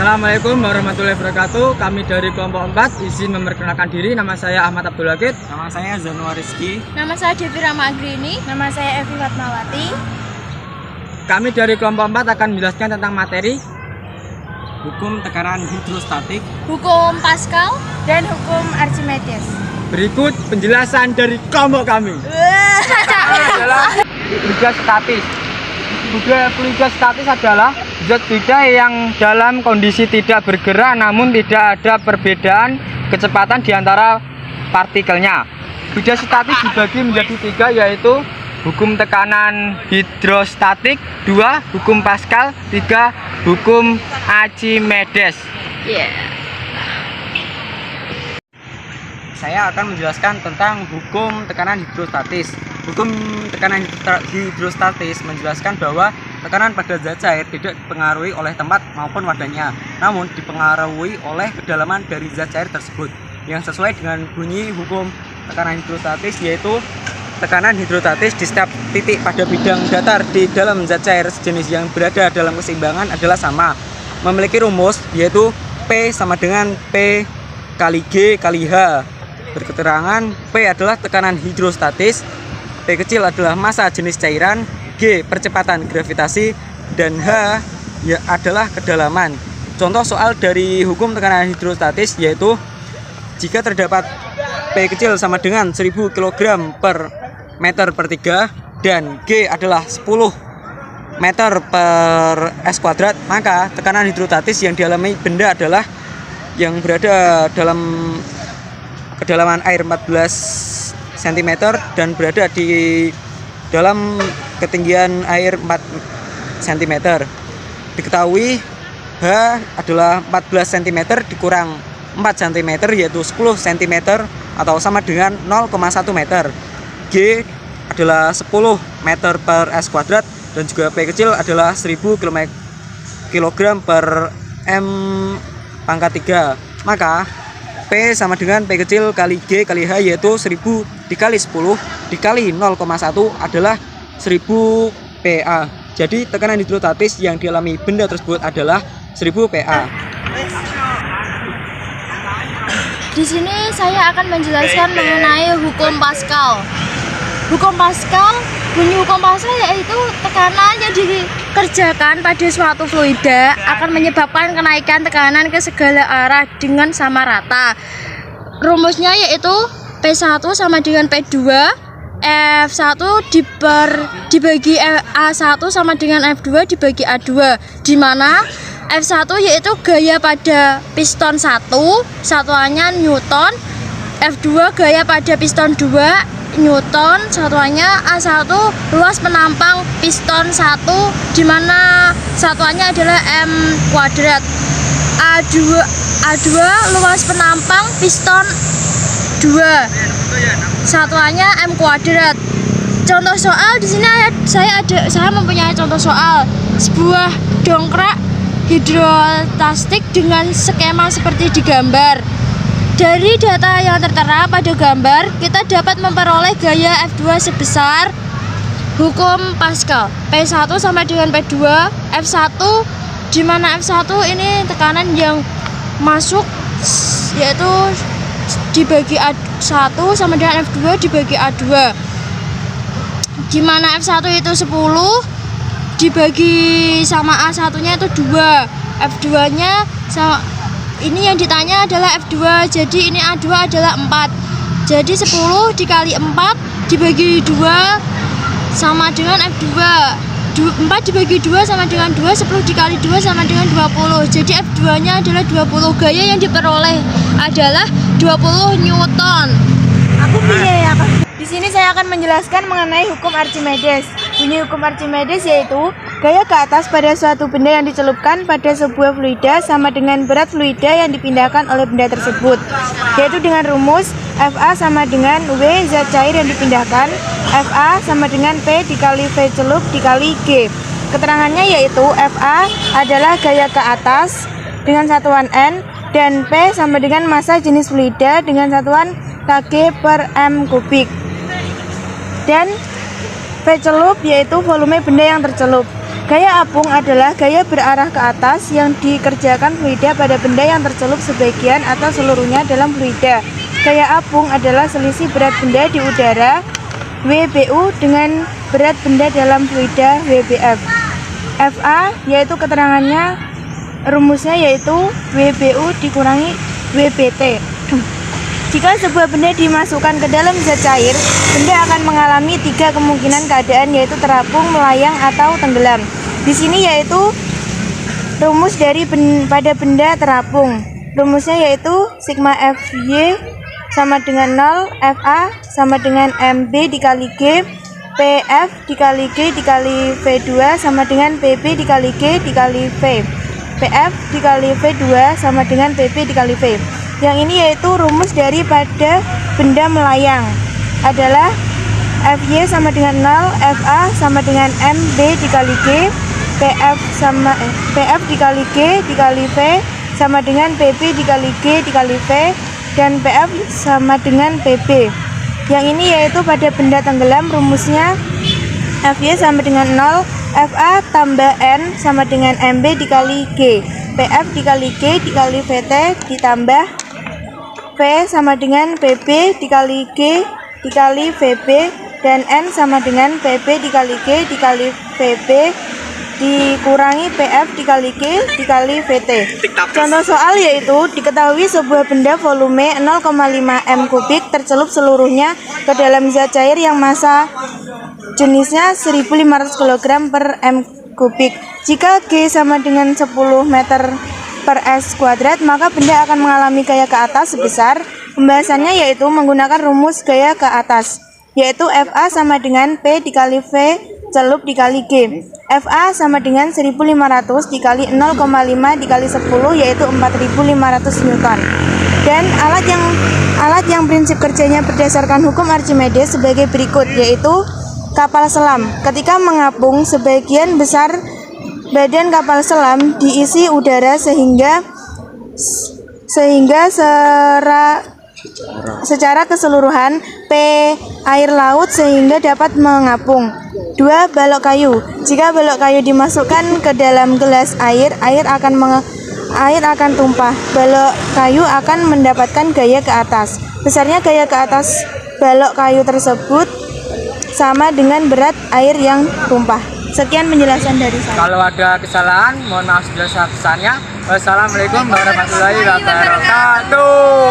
Assalamualaikum warahmatullahi wabarakatuh. Kami dari kelompok 4 izin memperkenalkan diri. Nama saya Ahmad Abdul Wakid. Nama saya Zanuar Rizky. Nama saya Devi Rama Agrini. Nama saya Evi Fatmawati. Kami dari kelompok 4 akan menjelaskan tentang materi Hukum tekanan hidrostatik, Hukum Pascal, dan Hukum Archimedes. berikut penjelasan dari kelompok kami. Adalah fluida statis. Fluida statis adalah zat fluida yang dalam kondisi tidak bergerak namun tidak ada perbedaan kecepatan di antara partikelnya. Fluida statis dibagi menjadi 3, yaitu hukum tekanan hidrostatik, 2 hukum Pascal, 3 hukum Archimedes. Saya akan menjelaskan tentang hukum tekanan hidrostatis. Hukum tekanan hidrostatis menjelaskan bahwa tekanan pada zat cair tidak dipengaruhi oleh tempat maupun wadahnya, namun dipengaruhi oleh kedalaman dari zat cair tersebut. Yang sesuai dengan bunyi hukum tekanan hidrostatis, yaitu tekanan hidrostatis di setiap titik pada bidang datar di dalam zat cair sejenis yang berada dalam keseimbangan adalah sama. Memiliki rumus yaitu P sama dengan P kali G kali H. Berketerangan P adalah tekanan hidrostatis, P kecil adalah massa jenis cairan, G percepatan gravitasi, dan H adalah kedalaman. Contoh soal dari hukum tekanan hidrostatis yaitu jika terdapat P kecil sama dengan 1000 kg per meter per 3 dan G adalah 10 meter per S kuadrat, maka tekanan hidrostatis yang dialami benda adalah yang berada dalam kedalaman air 14 cm dan berada di dalam ketinggian air 4 cm. Diketahui H adalah 14 cm dikurang 4 cm, yaitu 10 cm atau sama dengan 0,1 meter. G adalah 10 meter per S kuadrat dan juga P kecil adalah 1000 kg per M pangkat 3. Maka P sama dengan P kecil kali G kali H, yaitu 1000 dikali 10 dikali 0,1 adalah 1000 PA. Jadi tekanan hidrostatis yang dialami benda tersebut adalah 1000 PA. Di sini saya akan menjelaskan mengenai hukum Pascal. Hukum Pascal, bunyi hukum Pascal yaitu tekanan yang dikerjakan pada suatu fluida akan menyebabkan kenaikan tekanan ke segala arah dengan sama rata. Rumusnya yaitu P1 sama dengan P2, F1 dibagi A1 sama dengan F2 dibagi A2, di mana F1 yaitu gaya pada piston 1, satuannya Newton. F2 gaya pada piston 2, Newton, satuannya A1 luas penampang piston 1, di mana satuannya adalah M kuadrat. A2 luas penampang piston 2, satuannya M kuadrat. Contoh soal di sini saya mempunyai contoh soal sebuah dongkrak hidrostatik dengan skema seperti di gambar. Dari data yang tertera pada gambar, kita dapat memperoleh gaya F2 sebesar hukum Pascal. P1 sama dengan P2, F1 di mana F1 ini tekanan yang masuk yaitu dibagi A1 sama dengan F2 dibagi A2. Di mana F1 itu 10 dibagi sama A1-nya itu 2. F2-nya sama, ini yang ditanya adalah F2, jadi ini A2 adalah 4. Jadi 10 dikali 4 dibagi 2 sama dengan F2. 4 dibagi 2 sama dengan 2, 10 dikali 2 sama dengan 20. Jadi F2-nya adalah 20. Gaya yang diperoleh adalah 20 Newton. Aku punya ya, Kak. Di sini saya akan menjelaskan mengenai hukum Archimedes. Bunyi hukum Archimedes yaitu gaya ke atas pada suatu benda yang dicelupkan pada sebuah fluida sama dengan berat fluida yang dipindahkan oleh benda tersebut, yaitu dengan rumus Fa sama dengan W zat cair yang dipindahkan, Fa sama dengan P dikali V celup dikali G. Keterangannya yaitu Fa adalah gaya ke atas dengan satuan N dan P sama dengan massa jenis fluida dengan satuan kg per m kubik, dan V celup yaitu volume benda yang tercelup. Gaya apung adalah gaya berarah ke atas yang dikerjakan fluida pada benda yang tercelup sebagian atau seluruhnya dalam fluida. Gaya apung adalah selisih berat benda di udara WBU dengan berat benda dalam fluida WBF. FA yaitu keterangannya, rumusnya yaitu WBU dikurangi WBT. Jika sebuah benda dimasukkan ke dalam zat cair, benda akan mengalami 3 kemungkinan keadaan, yaitu terapung, melayang, atau tenggelam. Di sini yaitu rumus pada benda terapung. Rumusnya yaitu sigma Fy sama dengan 0, Fa sama dengan Mb dikali G, Pf dikali G dikali V2 sama dengan Pb dikali G dikali V. Pf dikali V2 sama dengan Pb dikali V. Yang ini yaitu rumus pada benda melayang adalah Fy sama dengan 0, Fa sama dengan Mb dikali G, Pf dikali G dikali V sama dengan Pb dikali G dikali V, dan Pf sama dengan Pb. Yang ini yaitu pada benda tenggelam, rumusnya Fy sama dengan 0, Fa tambah N sama dengan Mb dikali G, Pf dikali G dikali Vt ditambah V sama dengan Pb dikali G dikali Vb, dan N sama dengan Pb dikali G dikali Vb dikurangi Pf dikali G dikali Vt. Contoh soal yaitu diketahui sebuah benda volume 0,5 m kubik tercelup seluruhnya ke dalam zat cair yang massa jenisnya 1500 kg per m kubik. Jika G sama dengan 10 meter per s kuadrat, maka benda akan mengalami gaya ke atas sebesar. Pembahasannya yaitu menggunakan rumus gaya ke atas, yaitu Fa sama dengan P dikali V celup dikali G. Fa sama dengan 1500 dikali 0,5 dikali 10, yaitu 4500 Newton. Dan alat yang prinsip kerjanya berdasarkan hukum Archimedes sebagai berikut, yaitu kapal selam. Ketika mengapung, sebagian besar badan kapal selam diisi udara sehingga secara keseluruhan P air laut sehingga dapat mengapung. 2. Balok kayu. Jika balok kayu dimasukkan ke dalam gelas air akan tumpah. Balok kayu akan mendapatkan gaya ke atas. Besarnya gaya ke atas balok kayu tersebut sama dengan berat air yang tumpah. Sekian penjelasan dari saya. Kalau ada kesalahan, mohon maaf sebesar-besarnya. Wassalamualaikum warahmatullahi wabarakatuh.